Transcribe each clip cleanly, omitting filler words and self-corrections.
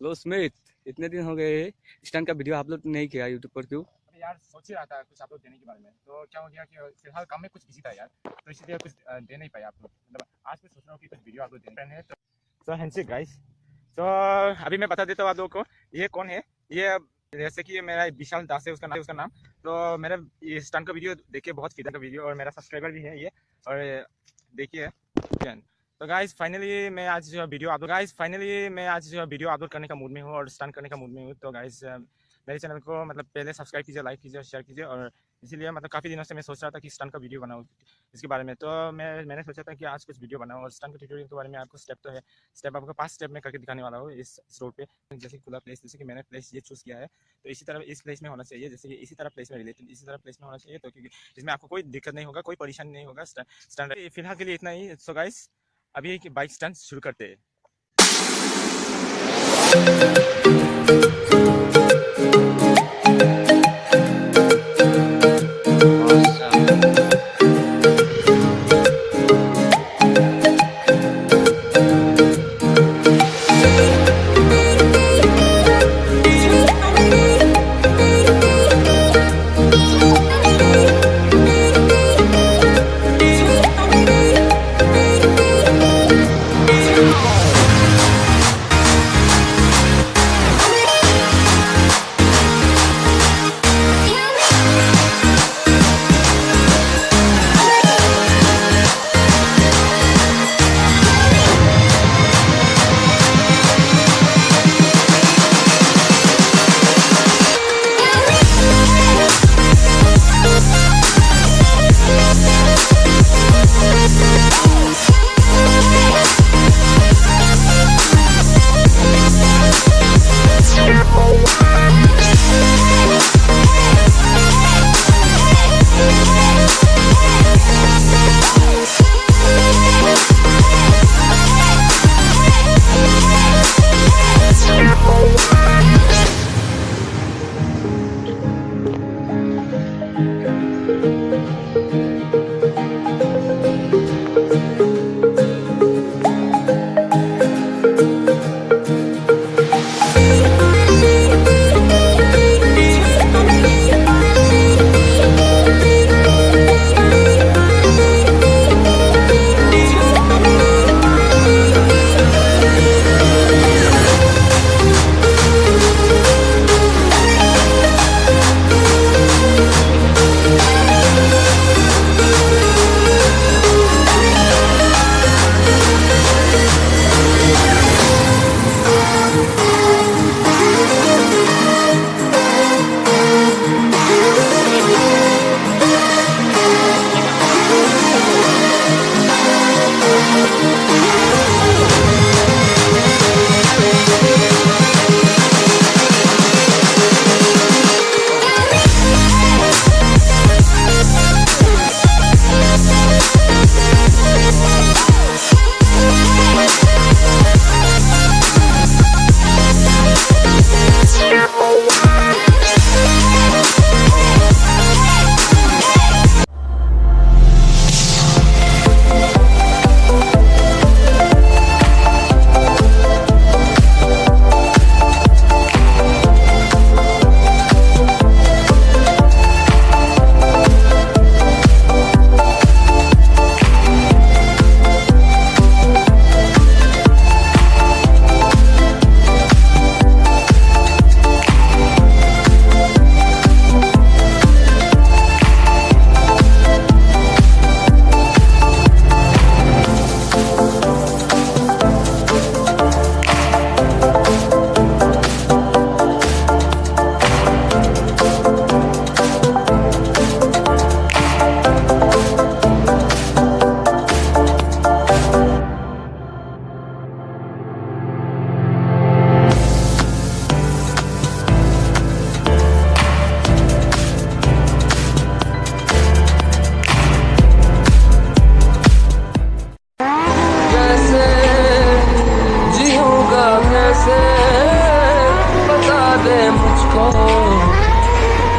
तो स्मिथ, इतने दिन हो गए स्टंट का वीडियो अपलोड नहीं किया यूट्यूब पर, क्यों? अरे यार सोच ही रहा था कुछ अपलोड देने के बारे में, तो क्या हो गया कि फिलहाल काम में कुछ बिजी था यार, तो इसलिए कुछ दे नहीं पाया अपलोड। मतलब आज मैं सोच रहा हूँ कि कुछ वीडियो अपलोड देने हैं। तो हैंडशेक गाइस। तो अभी मैं बता देता हूँ आप लोगों को ये कौन है। ये जैसे कि ये मेरा विशाल दास है उसका नाम। तो मेरा ये स्टंट का वीडियो देखिए, बहुत फिदा का वीडियो, और मेरा सब्सक्राइबर भी है ये। और देखिए तो गाइस फाइनली मैं आज वीडियो अपलोड करने का मूड में हूँ और स्टंट करने का मूड में हूँ। तो गाइस मेरे चैनल को मतलब पहले सब्सक्राइब कीजिए, लाइक कीजिए और शेयर कीजिए। और इसीलिए मतलब काफ़ी दिनों से मैं सोच रहा था कि स्टंट का वीडियो बनाऊँ इसके बारे में। तो मैंने सोचा था कि आज कुछ वीडियो बनाऊँ और स्टंट के ट्यूटोरियल के बारे में। आपको स्टेप आपको 5 स्टेप में करके दिखाने वाला हूँ इस रोड पे। जैसे खुला प्लेस, जैसे कि मैंने प्लेस ये चूज़ किया है, तो इसी तरह इस प्लेस में होना चाहिए। जैसे कि इसी तरह प्लेस में रिलेटेड इसी तरह प्लेस में होना चाहिए, तो क्योंकि इसमें आपको कोई दिक्कत नहीं होगा, कोई परेशानी नहीं होगा। स्टंट फिलहाल के लिए इतना ही। सो गाइस अभी बाइक स्टंट शुरू करते हैं।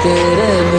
तेरे